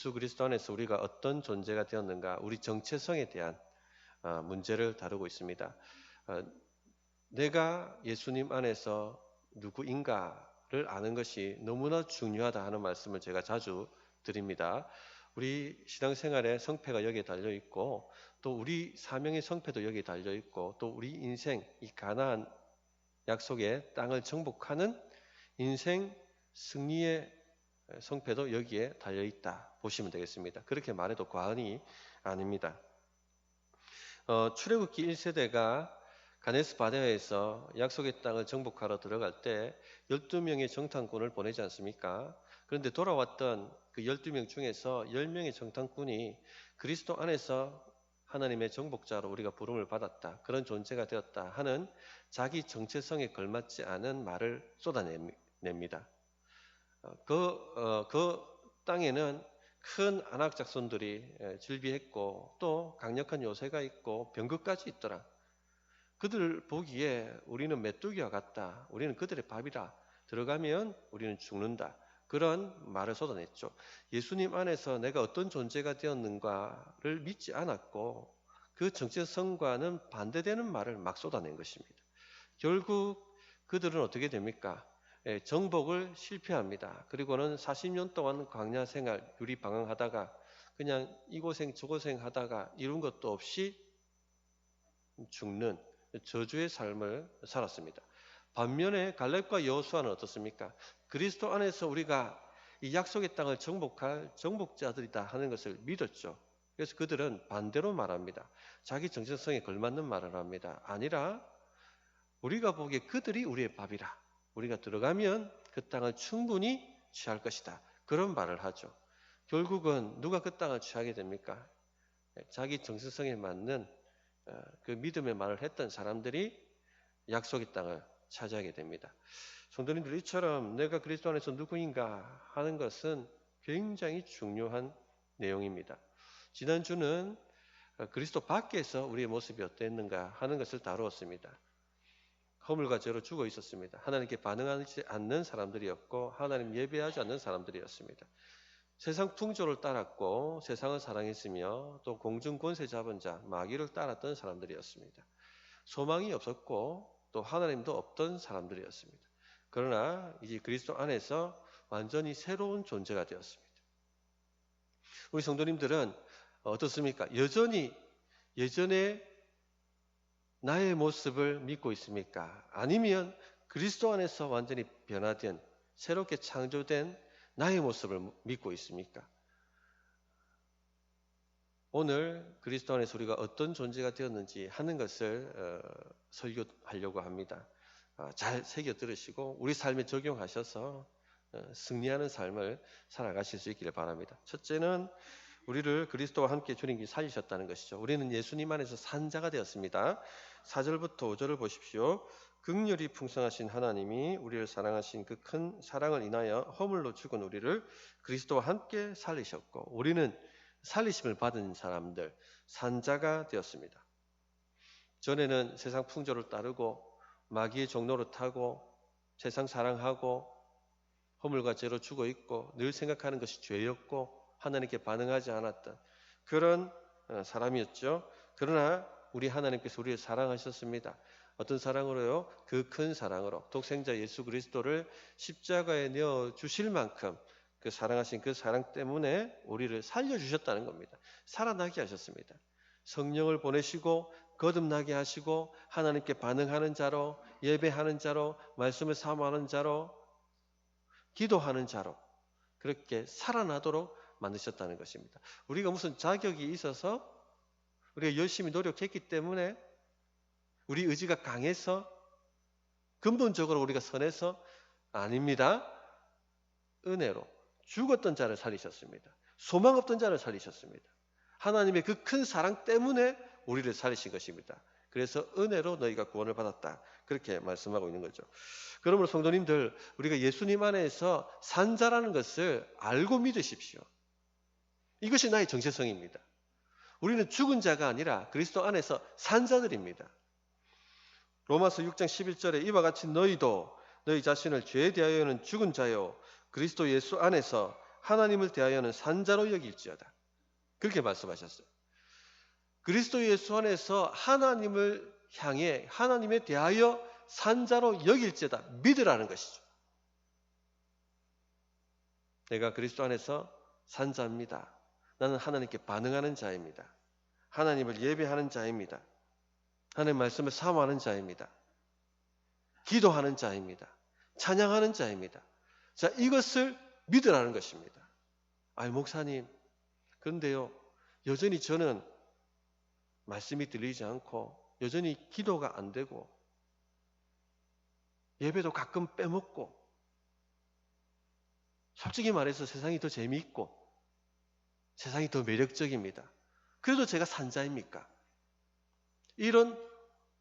예수 그리스도 안에서 우리가 어떤 존재가 되었는가, 우리 정체성에 대한 문제를 다루고 있습니다. 내가 예수님 안에서 누구인가를 아는 것이 너무나 중요하다 하는 말씀을 제가 자주 드립니다. 우리 신앙생활의 성패가 여기에 달려 있고, 또 우리 사명의 성패도 여기에 달려 있고, 또 우리 인생 이 가나안 약속의 땅을 정복하는 인생 승리의 성패도 여기에 달려 있다 보시면 되겠습니다. 그렇게 말해도 과언이 아닙니다. 출애굽기 1세대가 가네스 바네아에서 약속의 땅을 정복하러 들어갈 때 12명의 정탐꾼을 보내지 않습니까? 그런데 돌아왔던 그 12명 중에서 10명의 정탐꾼이 그리스도 안에서 하나님의 정복자로 우리가 부름을 받았다, 그런 존재가 되었다 하는 자기 정체성에 걸맞지 않은 말을 쏟아냅니다. 그 땅에는 큰 아낙 작손들이 질비했고 또 강력한 요새가 있고 병거까지 있더라. 그들 보기에 우리는 메뚜기와 같다, 우리는 그들의 밥이라, 들어가면 우리는 죽는다, 그런 말을 쏟아냈죠. 예수님 안에서 내가 어떤 존재가 되었는가를 믿지 않았고 그 정체성과는 반대되는 말을 막 쏟아낸 것입니다. 결국 그들은 어떻게 됩니까? 정복을 실패합니다. 그리고는 40년 동안 광야 생활, 유리방황하다가 그냥 이고생 저고생 하다가 이룬 것도 없이 죽는 저주의 삶을 살았습니다. 반면에 갈렙과 여호수아는 어떻습니까? 그리스도 안에서 우리가 이 약속의 땅을 정복할 정복자들이다 하는 것을 믿었죠. 그래서 그들은 반대로 말합니다. 자기 정체성에 걸맞는 말을 합니다. 아니라 우리가 보기에 그들이 우리의 밥이라, 우리가 들어가면 그 땅을 충분히 취할 것이다, 그런 말을 하죠. 결국은 누가 그 땅을 취하게 됩니까? 자기 정체성에 맞는 그 믿음의 말을 했던 사람들이 약속의 땅을 차지하게 됩니다. 성도님들, 이처럼 내가 그리스도 안에서 누구인가 하는 것은 굉장히 중요한 내용입니다. 지난주는 그리스도 밖에서 우리의 모습이 어땠는가 하는 것을 다루었습니다. 허물과 죄로 죽어 있었습니다. 하나님께 반응하지 않는 사람들이었고 하나님 예배하지 않는 사람들이었습니다. 세상 풍조를 따랐고 세상을 사랑했으며 또 공중 권세 잡은 자 마귀를 따랐던 사람들이었습니다. 소망이 없었고 또 하나님도 없던 사람들이었습니다. 그러나 이제 그리스도 안에서 완전히 새로운 존재가 되었습니다. 우리 성도님들은 어떻습니까? 여전히 예전에 나의 모습을 믿고 있습니까? 아니면 그리스도 안에서 완전히 변화된 새롭게 창조된 나의 모습을 믿고 있습니까? 오늘 그리스도 안에서 우리가 어떤 존재가 되었는지 하는 것을 설교하려고 합니다. 잘 새겨 들으시고 우리 삶에 적용하셔서 승리하는 삶을 살아가실 수 있기를 바랍니다. 첫째는 우리를 그리스도와 함께 주님이 살리셨다는 것이죠. 우리는 예수님 안에서 산 자가 되었습니다. 4절부터 5절을 보십시오. 긍휼이 풍성하신 하나님이 우리를 사랑하신 그 큰 사랑을 인하여 허물로 죽은 우리를 그리스도와 함께 살리셨고 우리는 살리심을 받은 사람들, 산 자가 되었습니다. 전에는 세상 풍조를 따르고 마귀의 종로를 타고 세상 사랑하고 허물과 죄로 죽어 있고 늘 생각하는 것이 죄였고 하나님께 반응하지 않았던 그런 사람이었죠. 그러나 우리 하나님께서 우리를 사랑하셨습니다. 어떤 사랑으로요? 그 큰 사랑으로 독생자 예수 그리스도를 십자가에 내어 주실 만큼 그 사랑하신 그 사랑 때문에 우리를 살려주셨다는 겁니다. 살아나게 하셨습니다. 성령을 보내시고 거듭나게 하시고 하나님께 반응하는 자로, 예배하는 자로, 말씀을 사모하는 자로, 기도하는 자로 그렇게 살아나도록 만드셨다는 것입니다. 우리가 무슨 자격이 있어서 우리가 열심히 노력했기 때문에 우리 의지가 강해서 근본적으로 우리가 선해서 아닙니다. 은혜로 죽었던 자를 살리셨습니다. 소망 없던 자를 살리셨습니다. 하나님의 그 큰 사랑 때문에 우리를 살리신 것입니다. 그래서 은혜로 너희가 구원을 받았다, 그렇게 말씀하고 있는 거죠. 그러므로 성도님들, 우리가 예수님 안에서 산 자라는 것을 알고 믿으십시오. 이것이 나의 정체성입니다. 우리는 죽은 자가 아니라 그리스도 안에서 산 자들입니다. 로마서 6장 11절에 이와 같이 너희도 너희 자신을 죄에 대하여는 죽은 자요 그리스도 예수 안에서 하나님을 대하여는 산자로 여길지어다. 그렇게 말씀하셨어요. 그리스도 예수 안에서 하나님을 향해 하나님에 대하여 산자로 여길지어다. 믿으라는 것이죠. 내가 그리스도 안에서 산자입니다. 나는 하나님께 반응하는 자입니다. 하나님을 예배하는 자입니다. 하나님의 말씀을 사모하는 자입니다. 기도하는 자입니다. 찬양하는 자입니다. 자, 이것을 믿으라는 것입니다. 아이, 목사님, 그런데요, 여전히 저는 말씀이 들리지 않고 여전히 기도가 안 되고 예배도 가끔 빼먹고 솔직히 말해서 세상이 더 재미있고 세상이 더 매력적입니다. 그래도 제가 산자입니까? 이런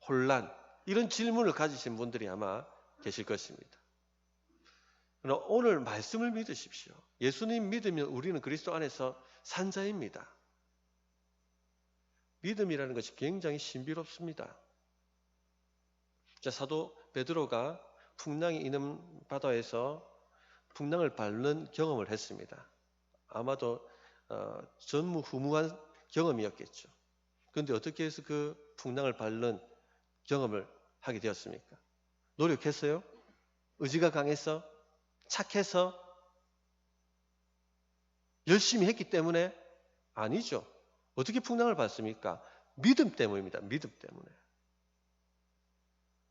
혼란, 이런 질문을 가지신 분들이 아마 계실 것입니다. 그러나 오늘 말씀을 믿으십시오. 예수님 믿으면 우리는 그리스도 안에서 산자입니다. 믿음이라는 것이 굉장히 신비롭습니다. 자, 사도 베드로가 풍랑이 있는 바다에서 풍랑을 밟는 경험을 했습니다. 아마도 전무후무한 경험이었겠죠. 그런데 어떻게 해서 그 풍랑을 밟는 경험을 하게 되었습니까? 노력했어요? 의지가 강해서? 착해서? 열심히 했기 때문에? 아니죠. 어떻게 풍랑을 밟습니까? 믿음 때문입니다. 믿음 때문에.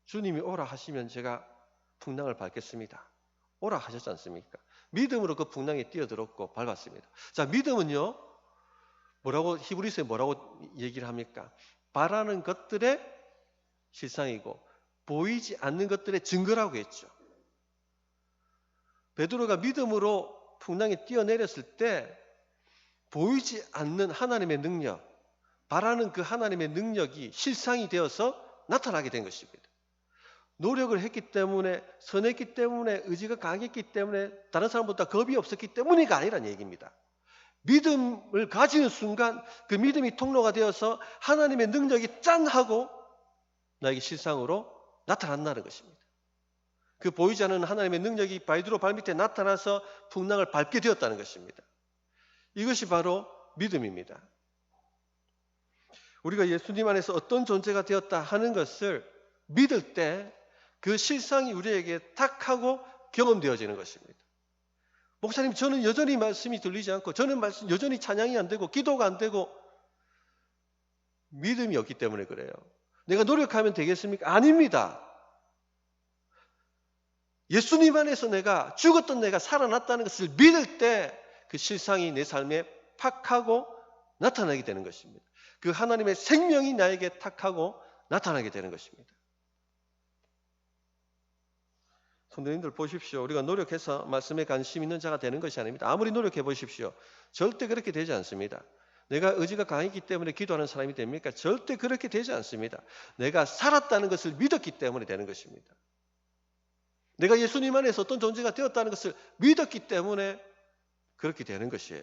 주님이 오라 하시면 제가 풍랑을 밟겠습니다. 오라 하셨지 않습니까? 믿음으로 그 풍랑에 뛰어들었고 밟았습니다. 자, 믿음은요, 히브리서에 뭐라고 얘기를 합니까? 바라는 것들의 실상이고 보이지 않는 것들의 증거라고 했죠. 베드로가 믿음으로 풍랑에 뛰어내렸을 때 보이지 않는 하나님의 능력, 바라는 그 하나님의 능력이 실상이 되어서 나타나게 된 것입니다. 노력을 했기 때문에, 선했기 때문에, 의지가 강했기 때문에, 다른 사람보다 겁이 없었기 때문이가 아니란 얘기입니다. 믿음을 가지는 순간 그 믿음이 통로가 되어서 하나님의 능력이 짠 하고 나에게 실상으로 나타난다는 것입니다. 그 보이지 않는 하나님의 능력이 베드로 발밑에 나타나서 풍랑을 밟게 되었다는 것입니다. 이것이 바로 믿음입니다. 우리가 예수님 안에서 어떤 존재가 되었다 하는 것을 믿을 때 그 실상이 우리에게 탁 하고 경험되어지는 것입니다. 목사님, 저는 여전히 말씀이 들리지 않고 저는 여전히 찬양이 안 되고 기도가 안 되고 믿음이 없기 때문에 그래요. 내가 노력하면 되겠습니까? 아닙니다. 예수님 안에서 죽었던 내가 살아났다는 것을 믿을 때 그 실상이 내 삶에 팍 하고 나타나게 되는 것입니다. 그 하나님의 생명이 나에게 탁 하고 나타나게 되는 것입니다. 성도님들 보십시오. 우리가 노력해서 말씀에 관심 있는 자가 되는 것이 아닙니다. 아무리 노력해 보십시오. 절대 그렇게 되지 않습니다. 내가 의지가 강했기 때문에 기도하는 사람이 됩니까? 절대 그렇게 되지 않습니다. 내가 살았다는 것을 믿었기 때문에 되는 것입니다. 내가 예수님 안에서 어떤 존재가 되었다는 것을 믿었기 때문에 그렇게 되는 것이에요.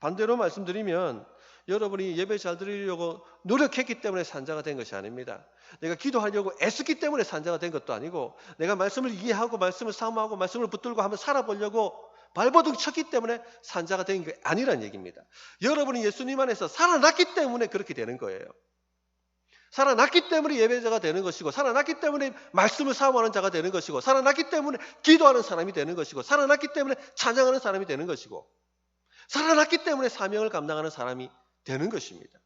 반대로 말씀드리면 여러분이 예배 잘 드리려고 노력했기 때문에 산자가 된 것이 아닙니다. 내가 기도하려고 애쓰기 때문에 산자가 된 것도 아니고 내가 말씀을 이해하고 말씀을 사모하고 말씀을 붙들고 한번 살아보려고 발버둥 쳤기 때문에 산자가 된 게 아니란 얘기입니다. 여러분이 예수님 안에서 살아났기 때문에 그렇게 되는 거예요. 살아났기 때문에 예배자가 되는 것이고 살아났기 때문에 말씀을 사모하는 자가 되는 것이고 살아났기 때문에 기도하는 사람이 되는 것이고 살아났기 때문에 찬양하는 사람이 되는 것이고 살아났기 때문에 사명을 감당하는 사람이 되는 것입니다.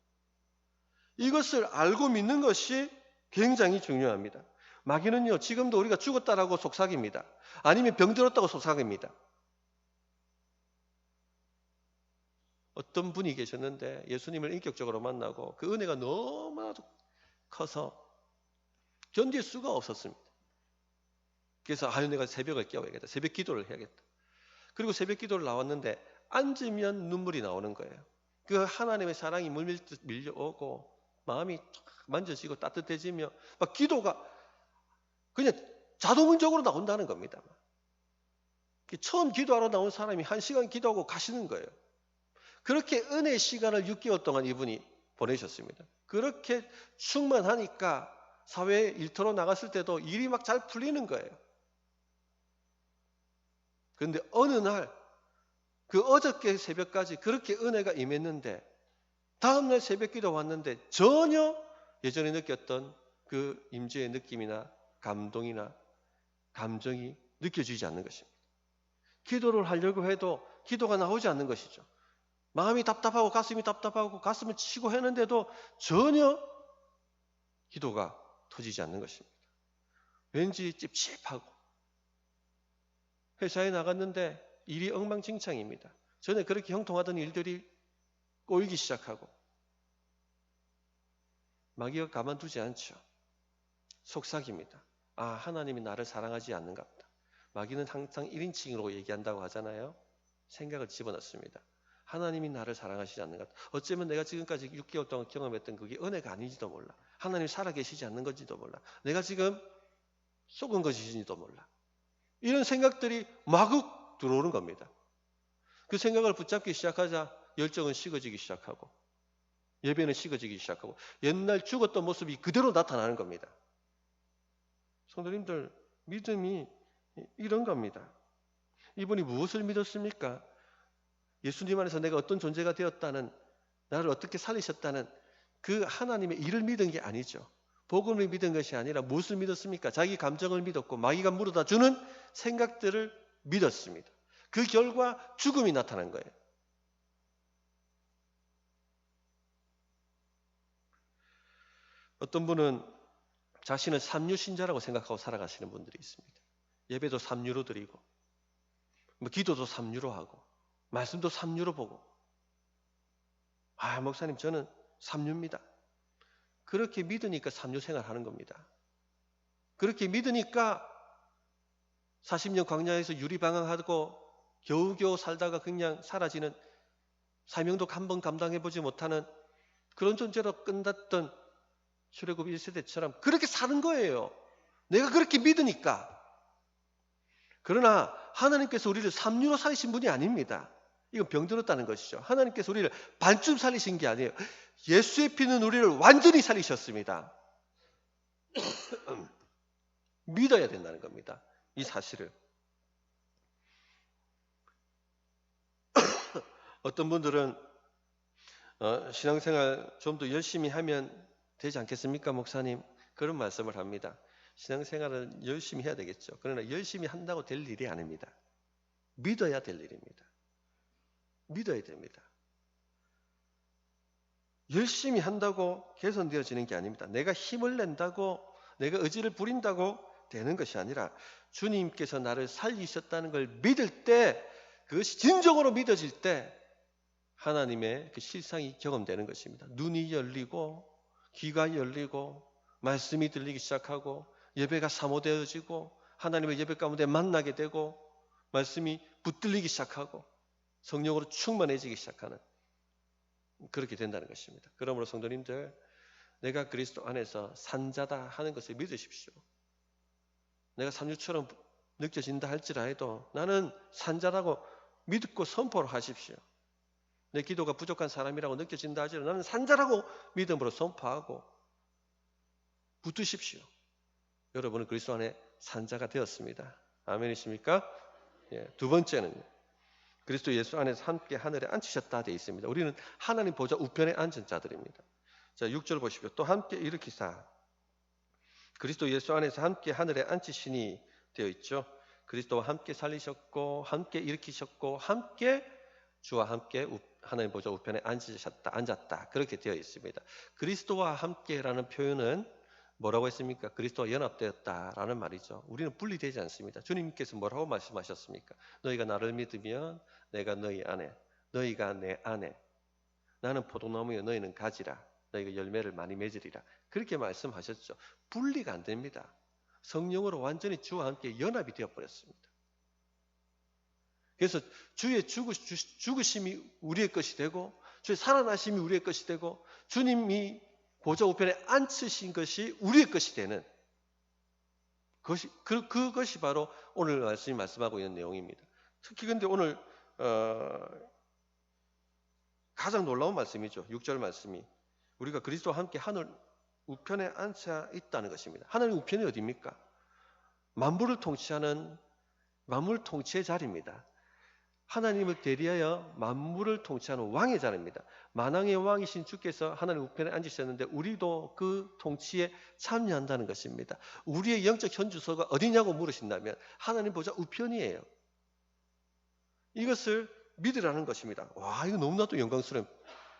이것을 알고 믿는 것이 굉장히 중요합니다. 마귀는요, 지금도 우리가 죽었다라고 속삭입니다. 아니면 병들었다고 속삭입니다. 어떤 분이 계셨는데 예수님을 인격적으로 만나고 그 은혜가 너무나도 커서 견딜 수가 없었습니다. 그래서 내가 새벽을 깨워야겠다. 새벽 기도를 해야겠다. 그리고 새벽 기도를 나왔는데 앉으면 눈물이 나오는 거예요. 그 하나님의 사랑이 물밀듯 밀려오고 마음이 만져지고 따뜻해지며 막 기도가 그냥 자동적으로 나온다는 겁니다. 처음 기도하러 나온 사람이 1시간 기도하고 가시는 거예요. 그렇게 은혜의 시간을 6개월 동안 이분이 보내셨습니다. 그렇게 충만하니까 사회에 일터로 나갔을 때도 일이 막 잘 풀리는 거예요. 그런데 어느 날 그 어저께 새벽까지 그렇게 은혜가 임했는데 다음날 새벽기도 왔는데 전혀 예전에 느꼈던 그 임재의 느낌이나 감동이나 감정이 느껴지지 않는 것입니다. 기도를 하려고 해도 기도가 나오지 않는 것이죠. 마음이 답답하고 가슴이 답답하고 가슴을 치고 했는데도 전혀 기도가 터지지 않는 것입니다. 왠지 찝찝하고 회사에 나갔는데 일이 엉망진창입니다. 전에 그렇게 형통하던 일들이 꼬이기 시작하고 마귀가 가만두지 않죠. 속삭입니다. 아, 하나님이 나를 사랑하지 않는가 보다. 마귀는 항상 1인칭으로 얘기한다고 하잖아요. 생각을 집어넣습니다. 하나님이 나를 사랑하시지 않는가 보다. 어쩌면 내가 지금까지 6개월 동안 경험했던 그게 은혜가 아닌지도 몰라. 하나님이 살아계시지 않는 건지도 몰라. 내가 지금 속은 것이지도 몰라. 이런 생각들이 마구 들어오는 겁니다. 그 생각을 붙잡기 시작하자 열정은 식어지기 시작하고 예배는 식어지기 시작하고 옛날 죽었던 모습이 그대로 나타나는 겁니다. 성도님들, 믿음이 이런 겁니다. 이분이 무엇을 믿었습니까? 예수님 안에서 내가 어떤 존재가 되었다는, 나를 어떻게 살리셨다는 그 하나님의 일을 믿은 게 아니죠. 복음을 믿은 것이 아니라 무엇을 믿었습니까? 자기 감정을 믿었고 마귀가 물어다 주는 생각들을 믿었습니다. 그 결과 죽음이 나타난 거예요. 어떤 분은 자신을 삼류신자라고 생각하고 살아가시는 분들이 있습니다. 예배도 삼류로 드리고 기도도 삼류로 하고 말씀도 삼류로 보고, 아, 목사님 저는 삼류입니다. 그렇게 믿으니까 삼류 생활하는 겁니다. 그렇게 믿으니까 40년 광야에서 유리방황하고 겨우겨우 살다가 그냥 사라지는, 사명도 한 번 감당해보지 못하는 그런 존재로 끝났던 출애굽 1세대처럼 그렇게 사는 거예요. 내가 그렇게 믿으니까. 그러나 하나님께서 우리를 삼류로 살리신 분이 아닙니다. 이건 병들었다는 것이죠. 하나님께서 우리를 반쯤 살리신 게 아니에요. 예수의 피는 우리를 완전히 살리셨습니다. 믿어야 된다는 겁니다. 이 사실을. 어떤 분들은 신앙생활 좀 더 열심히 하면 되지 않겠습니까, 목사님? 그런 말씀을 합니다. 신앙생활은 열심히 해야 되겠죠. 그러나 열심히 한다고 될 일이 아닙니다. 믿어야 될 일입니다. 믿어야 됩니다. 열심히 한다고 개선되어지는 게 아닙니다. 내가 힘을 낸다고, 내가 의지를 부린다고 되는 것이 아니라 주님께서 나를 살리셨다는 걸 믿을 때, 그것이 진정으로 믿어질 때 하나님의 그 실상이 경험되는 것입니다. 눈이 열리고 귀가 열리고 말씀이 들리기 시작하고 예배가 사모되어지고 하나님의 예배 가운데 만나게 되고 말씀이 붙들리기 시작하고 성령으로 충만해지기 시작하는, 그렇게 된다는 것입니다. 그러므로 성도님들, 내가 그리스도 안에서 산자다 하는 것을 믿으십시오. 내가 삼류처럼 느껴진다 할지라도 나는 산자라고 믿고 선포를 하십시오. 내 기도가 부족한 사람이라고 느껴진다 하지만 나는 산자라고 믿음으로 선포하고 붙으십시오. 여러분은 그리스도 안에 산자가 되었습니다. 아멘이십니까? 예, 두 번째는 그리스도 예수 안에서 함께 하늘에 앉히셨다 되어 있습니다. 우리는 하나님 보좌 우편에 앉은 자들입니다. 자, 6절 보십시오. 또 함께 일으키사 그리스도 예수 안에서 함께 하늘에 앉히시니 되어 있죠. 그리스도와 함께 살리셨고 함께 일으키셨고 함께 주와 함께 하나님 보좌 우편에 앉았다. 그렇게 되어 있습니다. 그리스도와 함께라는 표현은 뭐라고 했습니까? 그리스도와 연합되었다라는 말이죠. 우리는 분리되지 않습니다. 주님께서 뭐라고 말씀하셨습니까? 너희가 나를 믿으면 내가 너희 안에, 너희가 내 안에, 나는 포도나무여 너희는 가지라, 너희가 열매를 많이 맺으리라. 그렇게 말씀하셨죠. 분리가 안 됩니다. 성령으로 완전히 주와 함께 연합이 되어버렸습니다. 그래서 주의 죽으심이 우리의 것이 되고 주의 살아나심이 우리의 것이 되고 주님이 보좌 우편에 앉으신 것이 우리의 것이 되는 것이, 그것이 바로 오늘 말씀이 말씀하고 있는 내용입니다. 특히 근데 오늘 가장 놀라운 말씀이죠. 6절 말씀이 우리가 그리스도와 함께 하늘 우편에 앉아 있다는 것입니다. 하늘 우편이 어디입니까? 만물을 통치하는 만물 통치의 자리입니다. 하나님을 대리하여 만물을 통치하는 왕의 자리입니다. 만왕의 왕이신 주께서 하나님 우편에 앉으셨는데 우리도 그 통치에 참여한다는 것입니다. 우리의 영적 현주소가 어디냐고 물으신다면 하나님 보좌 우편이에요. 이것을 믿으라는 것입니다. 와, 이거 너무나도 영광스러운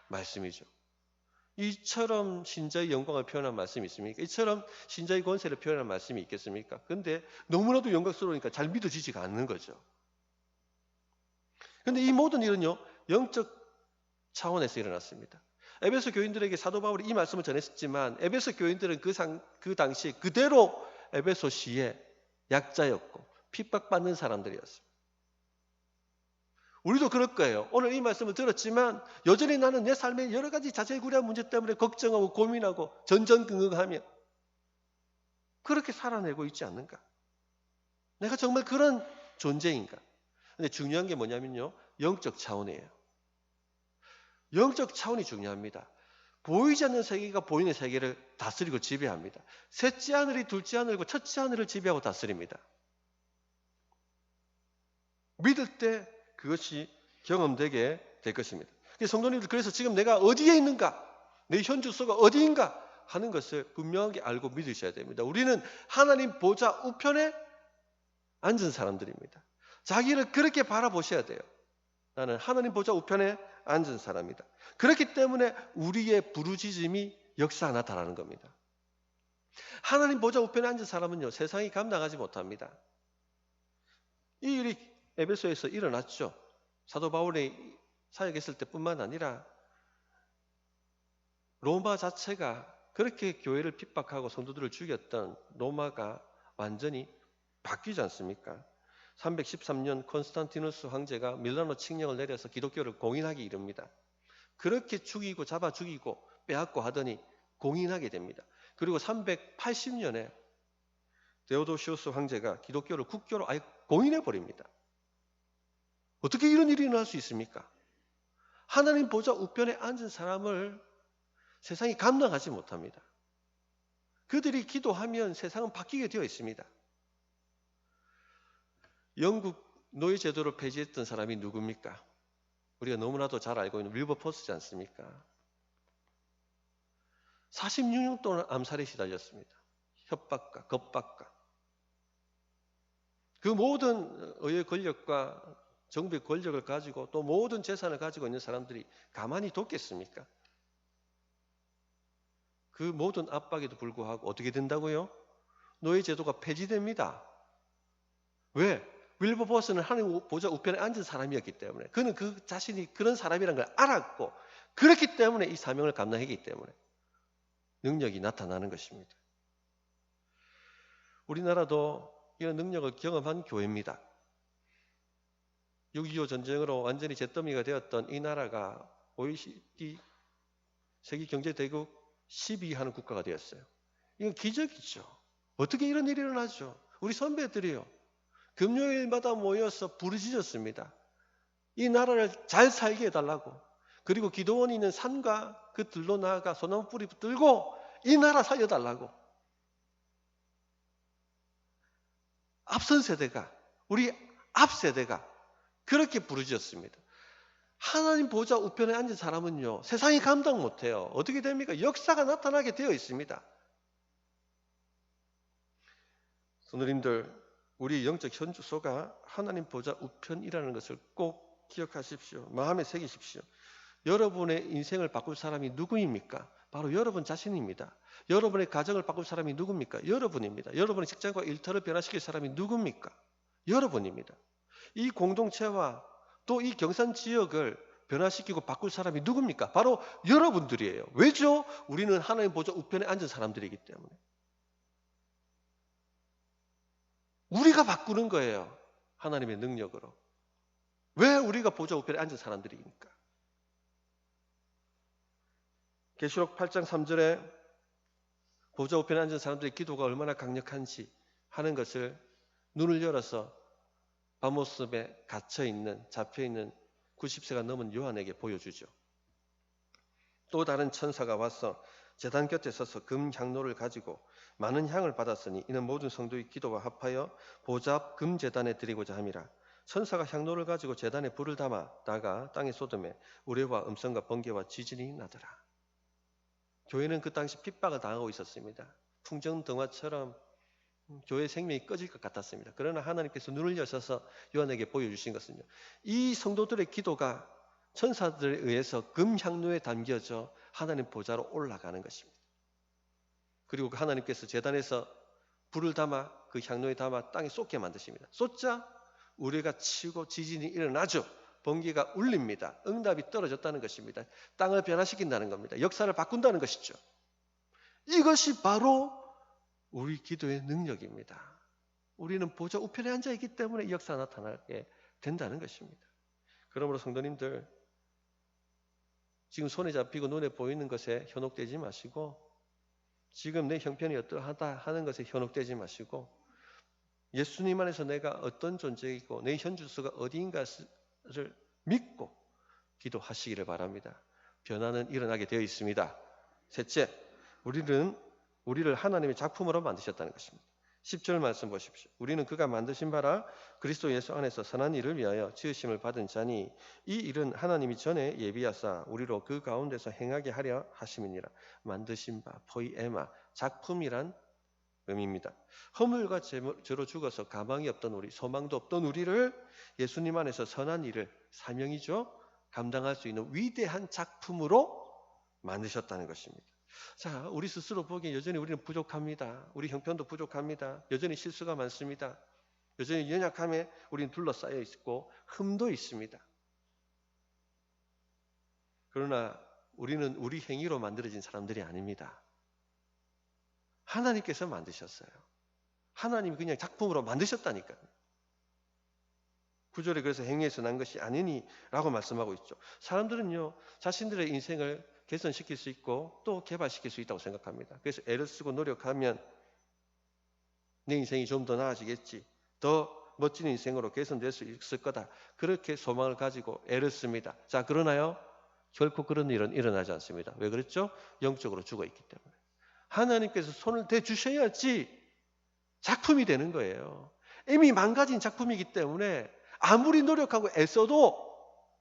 말씀이죠. 이처럼 신자의 영광을 표현한 말씀이 있습니까? 이처럼 신자의 권세를 표현한 말씀이 있겠습니까? 근데 너무나도 영광스러우니까 잘 믿어지지가 않는 거죠. 근데 이 모든 일은요, 영적 차원에서 일어났습니다. 에베소 교인들에게 사도 바울이 이 말씀을 전했지만 에베소 교인들은 그 당시에 그대로 에베소시의 약자였고 핍박받는 사람들이었습니다. 우리도 그럴 거예요. 오늘 이 말씀을 들었지만 여전히 나는 내 삶의 여러 가지 자잘구레한 문제 때문에 걱정하고 고민하고 전전긍긍하며 그렇게 살아내고 있지 않는가? 내가 정말 그런 존재인가? 근데 중요한 게 뭐냐면요, 영적 차원이에요. 영적 차원이 중요합니다. 보이지 않는 세계가 보이는 세계를 다스리고 지배합니다. 셋째 하늘이 둘째 하늘과 첫째 하늘을 지배하고 다스립니다. 믿을 때 그것이 경험되게 될 것입니다. 성도님들, 그래서 지금 내가 어디에 있는가, 내 현주소가 어디인가 하는 것을 분명하게 알고 믿으셔야 됩니다. 우리는 하나님 보좌 우편에 앉은 사람들입니다. 자기를 그렇게 바라보셔야 돼요. 나는 하나님 보좌 우편에 앉은 사람이다. 그렇기 때문에 우리의 부르짖음이 역사 나타나는 겁니다. 하나님 보좌 우편에 앉은 사람은요, 세상이 감당하지 못합니다. 이 일이 에베소에서 일어났죠. 사도 바울이 사역했을 때뿐만 아니라 로마 자체가 그렇게 교회를 핍박하고 성도들을 죽였던 로마가 완전히 바뀌지 않습니까? 313년 콘스탄티누스 황제가 밀라노 칙령을 내려서 기독교를 공인하기 이릅니다. 그렇게 죽이고 잡아 죽이고 빼앗고 하더니 공인하게 됩니다. 그리고 380년에 데오도시우스 황제가 기독교를 국교로 아예 공인해 버립니다. 어떻게 이런 일이 일어날 수 있습니까? 하나님 보좌 우편에 앉은 사람을 세상이 감당하지 못합니다. 그들이 기도하면 세상은 바뀌게 되어 있습니다. 영국 노예 제도를 폐지했던 사람이 누굽니까? 우리가 너무나도 잘 알고 있는 윌버포스지 않습니까? 46년 동안 암살에 시달렸습니다. 협박과 겁박과. 그 모든 의회 권력과 정부의 권력을 가지고 또 모든 재산을 가지고 있는 사람들이 가만히 뒀겠습니까? 그 모든 압박에도 불구하고 어떻게 된다고요? 노예 제도가 폐지됩니다. 왜? 윌버포스는 하나님 보좌 우편에 앉은 사람이었기 때문에, 그는 그 자신이 그런 사람이라는 걸 알았고, 그렇기 때문에 이 사명을 감당했기 때문에 능력이 나타나는 것입니다. 우리나라도 이런 능력을 경험한 교회입니다. 6.25 전쟁으로 완전히 잿더미가 되었던 이 나라가 OECD 세계경제대국 10위 하는 국가가 되었어요. 이건 기적이죠. 어떻게 이런 일이 일어나죠? 우리 선배들이요, 금요일마다 모여서 부르짖었습니다. 이 나라를 잘 살게 해달라고. 그리고 기도원이 있는 산과 그 들로 나아가 소나무 뿌리 들고 이 나라 살려달라고. 앞선 세대가, 우리 앞 세대가 그렇게 부르짖었습니다. 하나님 보좌 우편에 앉은 사람은요, 세상이 감당 못해요. 어떻게 됩니까? 역사가 나타나게 되어 있습니다. 성도님들, 우리 영적 현주소가 하나님 보좌 우편이라는 것을 꼭 기억하십시오. 마음에 새기십시오. 여러분의 인생을 바꿀 사람이 누구입니까? 바로 여러분 자신입니다. 여러분의 가정을 바꿀 사람이 누굽니까? 여러분입니다. 여러분의 직장과 일터를 변화시킬 사람이 누굽니까? 여러분입니다. 이 공동체와 또 이 경산 지역을 변화시키고 바꿀 사람이 누굽니까? 바로 여러분들이에요. 왜죠? 우리는 하나님 보좌 우편에 앉은 사람들이기 때문에. 우리가 바꾸는 거예요. 하나님의 능력으로. 왜 우리가 보좌 우편에 앉은 사람들이니까? 계시록 8장 3절에 보좌 우편에 앉은 사람들의 기도가 얼마나 강력한지 하는 것을 눈을 열어서 바모스에 갇혀있는, 잡혀있는 90세가 넘은 요한에게 보여주죠. 또 다른 천사가 와서 제단 곁에 서서 금 향로를 가지고 많은 향을 받았으니 이는 모든 성도의 기도와 합하여 보좌 앞 금 제단에 드리고자 함이라. 천사가 향로를 가지고 제단에 불을 담아다가 땅에 쏟음에 우레와 음성과 번개와 지진이 나더라. 교회는 그 당시 핍박을 당하고 있었습니다. 풍정등화처럼 교회의 생명이 꺼질 것 같았습니다. 그러나 하나님께서 눈을 여셔서 요한에게 보여주신 것은요, 이 성도들의 기도가 천사들에 의해서 금향로에 담겨져 하나님 보좌로 올라가는 것입니다. 그리고 하나님께서 제단에서 불을 담아 그 향로에 담아 땅에 쏟게 만드십니다. 쏟자 우레가 치고 지진이 일어나죠. 번개가 울립니다. 응답이 떨어졌다는 것입니다. 땅을 변화시킨다는 겁니다. 역사를 바꾼다는 것이죠. 이것이 바로 우리 기도의 능력입니다. 우리는 보좌 우편에 앉아있기 때문에 이 역사가 나타나게 된다는 것입니다. 그러므로 성도님들, 지금 손에 잡히고 눈에 보이는 것에 현혹되지 마시고, 지금 내 형편이 어떠하다 하는 것에 현혹되지 마시고, 예수님 안에서 내가 어떤 존재이고 내 현주소가 어디인가를 믿고 기도하시기를 바랍니다. 변화는 일어나게 되어 있습니다. 셋째, 우리를 하나님의 작품으로 만드셨다는 것입니다. 10절 말씀 보십시오. 우리는 그가 만드신 바라 그리스도 예수 안에서 선한 일을 위하여 지으심을 받은 자니 이 일은 하나님이 전에 예비하사 우리로 그 가운데서 행하게 하려 하심이니라. 만드신 바, 포이에마, 작품이란 의미입니다. 허물과 죄로 죽어서 가망이 없던 우리, 소망도 없던 우리를 예수님 안에서 선한 일을, 사명이죠, 감당할 수 있는 위대한 작품으로 만드셨다는 것입니다. 자, 우리 스스로 보기에 여전히 우리는 부족합니다. 우리 형편도 부족합니다. 여전히 실수가 많습니다. 여전히 연약함에 우리는 둘러싸여 있고 흠도 있습니다. 그러나 우리는 우리 행위로 만들어진 사람들이 아닙니다. 하나님께서 만드셨어요. 하나님이 그냥 작품으로 만드셨다니까요. 9절에 그래서 행위에서 난 것이 아니니 라고 말씀하고 있죠. 사람들은요, 자신들의 인생을 개선시킬 수 있고 또 개발시킬 수 있다고 생각합니다. 그래서 애를 쓰고 노력하면 내 인생이 좀 더 나아지겠지, 더 멋진 인생으로 개선될 수 있을 거다, 그렇게 소망을 가지고 애를 씁니다. 자, 그러나요? 결코 그런 일은 일어나지 않습니다. 왜 그랬죠? 영적으로 죽어있기 때문에. 하나님께서 손을 대주셔야지 작품이 되는 거예요. 이미 망가진 작품이기 때문에 아무리 노력하고 애써도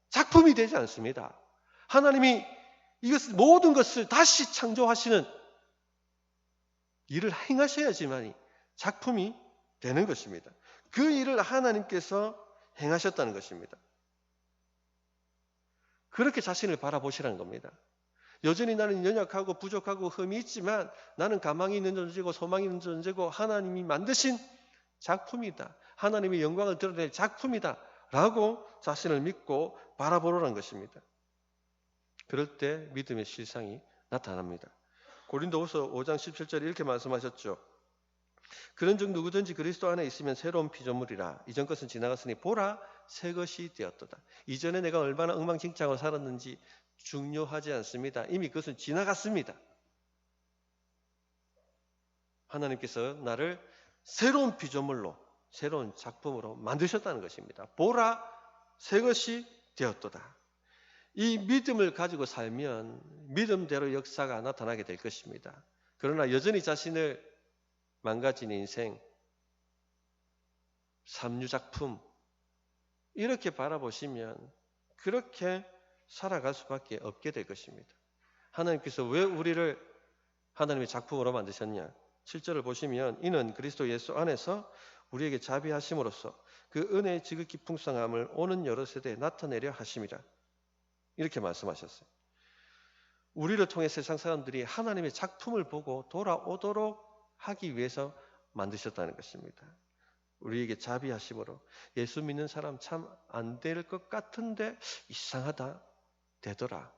작품이 되지 않습니다. 하나님이 모든 것을 다시 창조하시는 일을 행하셔야지만이 작품이 되는 것입니다. 그 일을 하나님께서 행하셨다는 것입니다. 그렇게 자신을 바라보시라는 겁니다. 여전히 나는 연약하고 부족하고 흠이 있지만 나는 가망이 있는 존재고 소망이 있는 존재고 하나님이 만드신 작품이다, 하나님의 영광을 드러낼 작품이다 라고 자신을 믿고 바라보라는 것입니다. 그럴 때 믿음의 실상이 나타납니다. 고린도후서 5장 17절에 이렇게 말씀하셨죠. 그런즉 누구든지 그리스도 안에 있으면 새로운 피조물이라. 이전 것은 지나갔으니 보라 새 것이 되었도다. 이전에 내가 얼마나 엉망진창으로 살았는지 중요하지 않습니다. 이미 그것은 지나갔습니다. 하나님께서 나를 새로운 피조물로, 새로운 작품으로 만드셨다는 것입니다. 보라 새 것이 되었도다. 이 믿음을 가지고 살면 믿음대로 역사가 나타나게 될 것입니다. 그러나 여전히 자신을 망가진 인생, 삼류작품 이렇게 바라보시면 그렇게 살아갈 수밖에 없게 될 것입니다. 하나님께서 왜 우리를 하나님의 작품으로 만드셨냐? 7절을 보시면 이는 그리스도 예수 안에서 우리에게 자비하심으로써 그 은혜의 지극히 풍성함을 오는 여러 세대에 나타내려 하심이라. 이렇게 말씀하셨어요. 우리를 통해 세상 사람들이 하나님의 작품을 보고 돌아오도록 하기 위해서 만드셨다는 것입니다. 우리에게 자비하심으로. 예수 믿는 사람 참 안 될 것 같은데 이상하다, 되더라.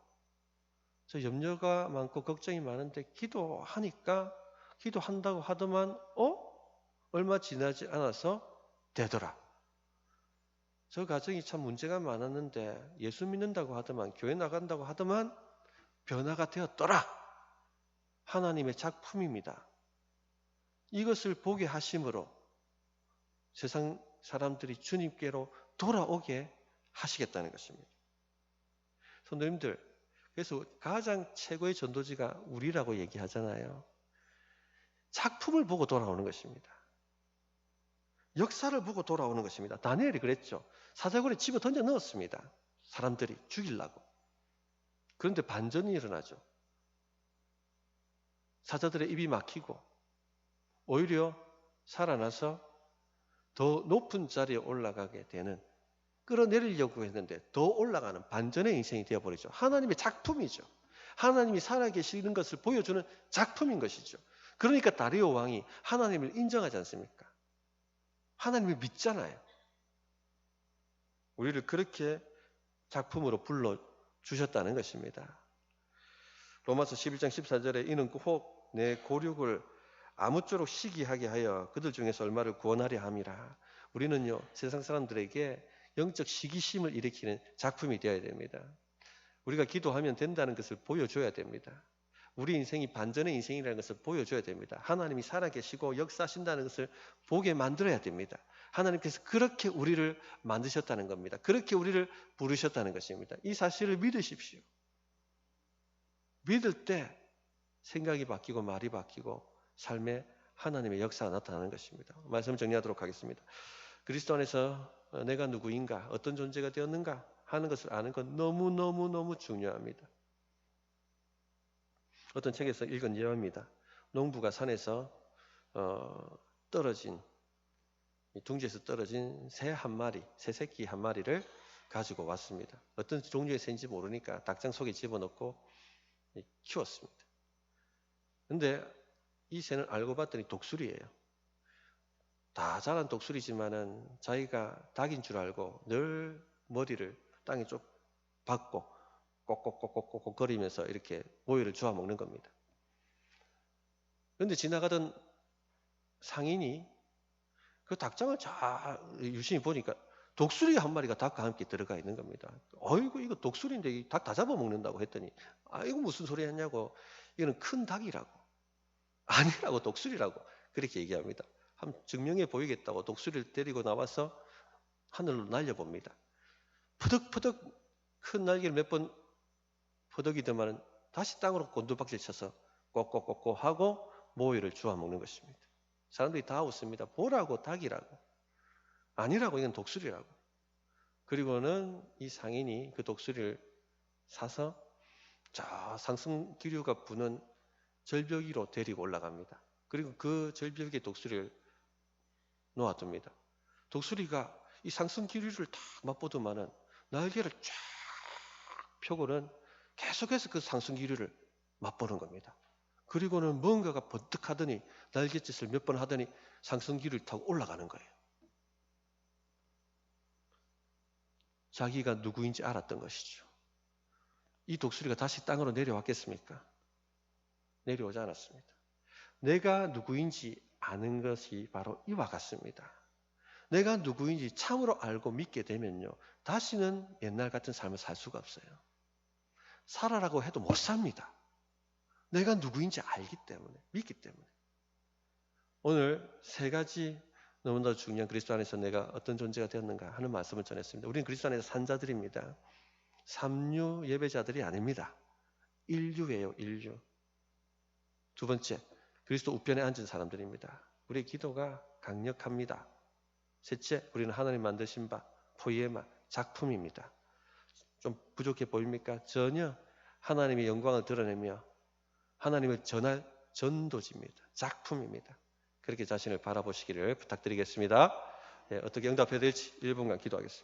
저 염려가 많고 걱정이 많은데 기도한다고 하더만 얼마 지나지 않아서 되더라. 저 가정이 참 문제가 많았는데 예수 믿는다고 하더만, 교회 나간다고 하더만 변화가 되었더라. 하나님의 작품입니다. 이것을 보게 하심으로 세상 사람들이 주님께로 돌아오게 하시겠다는 것입니다. 성도님들, 그래서 가장 최고의 전도지가 우리라고 얘기하잖아요. 작품을 보고 돌아오는 것입니다. 역사를 보고 돌아오는 것입니다. 다니엘이 그랬죠. 사자굴에 집어 던져 넣었습니다. 사람들이 죽이려고. 그런데 반전이 일어나죠. 사자들의 입이 막히고 오히려 살아나서 더 높은 자리에 올라가게 되는, 끌어내리려고 했는데 더 올라가는 반전의 인생이 되어버리죠. 하나님의 작품이죠. 하나님이 살아계시는 것을 보여주는 작품인 것이죠. 그러니까 다리오 왕이 하나님을 인정하지 않습니까? 하나님을 믿잖아요. 우리를 그렇게 작품으로 불러주셨다는 것입니다. 로마서 11장 14절에 이는 혹 내 고륙을 아무쪼록 시기하게 하여 그들 중에서 얼마를 구원하려 함이라. 우리는요, 세상 사람들에게 영적 시기심을 일으키는 작품이 되어야 됩니다. 우리가 기도하면 된다는 것을 보여줘야 됩니다. 우리 인생이 반전의 인생이라는 것을 보여줘야 됩니다. 하나님이 살아계시고 역사하신다는 것을 보게 만들어야 됩니다. 하나님께서 그렇게 우리를 만드셨다는 겁니다. 그렇게 우리를 부르셨다는 것입니다. 이 사실을 믿으십시오. 믿을 때 생각이 바뀌고 말이 바뀌고 삶에 하나님의 역사가 나타나는 것입니다. 말씀을 정리하도록 하겠습니다. 그리스도 안에서 내가 누구인가, 어떤 존재가 되었는가 하는 것을 아는 건 너무너무너무 중요합니다. 어떤 책에서 읽은 예화입니다. 농부가 산에서 떨어진, 둥지에서 떨어진 새 한 마리, 새 새끼 한 마리를 가지고 왔습니다. 어떤 종류의 새인지 모르니까 닭장 속에 집어넣고 키웠습니다. 근데 이 새는 알고 봤더니 독수리예요. 다 자란 독수리지만은 자기가 닭인 줄 알고 늘 머리를 땅에 좀 박고 꼭꼭꼭꼭꼭 거리면서 이렇게 모유를 주워 먹는 겁니다. 그런데 지나가던 상인이 그 닭장을 잘 유심히 보니까 독수리 한 마리가 닭과 함께 들어가 있는 겁니다. 어이구, 이거 독수리인데 닭 다 잡아먹는다고 했더니, 아, 이거 무슨 소리 했냐고. 이거는 큰 닭이라고. 아니라고, 독수리라고. 그렇게 얘기합니다. 한번 증명해 보이겠다고 독수리를 데리고 나와서 하늘로 날려봅니다. 퍼덕퍼덕 큰 날개를 몇 번 퍼덕이더만 다시 땅으로 곤두박질 쳐서 꼭꼭꼭꼭 하고 모유를 주워 먹는 것입니다. 사람들이 다 웃습니다. 보라고, 닭이라고. 아니라고, 이건 독수리라고. 그리고는 이 상인이 그 독수리를 사서 저 상승 기류가 부는 절벽 위로 데리고 올라갑니다. 그리고 그 절벽에 독수리를 놓아둡니다. 독수리가 이 상승 기류를 다 맛보더만은 날개를 쫙 펴고는 계속해서 그 상승 기류를 맛보는 겁니다. 그리고는 뭔가가 번뜩하더니 날갯짓을 몇 번 하더니 상승 기류를 타고 올라가는 거예요. 자기가 누구인지 알았던 것이죠. 이 독수리가 다시 땅으로 내려왔겠습니까? 내려오지 않았습니다. 내가 누구인지 아는 것이 바로 이와 같습니다. 내가 누구인지 참으로 알고 믿게 되면요, 다시는 옛날 같은 삶을 살 수가 없어요. 살아라고 해도 못 삽니다. 내가 누구인지 알기 때문에, 믿기 때문에. 오늘 세 가지 너무나 중요한 그리스도 안에서 내가 어떤 존재가 되었는가 하는 말씀을 전했습니다. 우리는 그리스도 안에서 산 자들입니다. 삼류 예배자들이 아닙니다. 인류예요, 인류. 두 번째, 그리스도 우편에 앉은 사람들입니다. 우리의 기도가 강력합니다. 셋째, 우리는 하나님 만드신 바 포이에마, 작품입니다. 좀 부족해 보입니까? 전혀. 하나님의 영광을 드러내며 하나님을 전할 전도지입니다. 작품입니다. 그렇게 자신을 바라보시기를 부탁드리겠습니다. 어떻게 응답해야 될지 1분간 기도하겠습니다.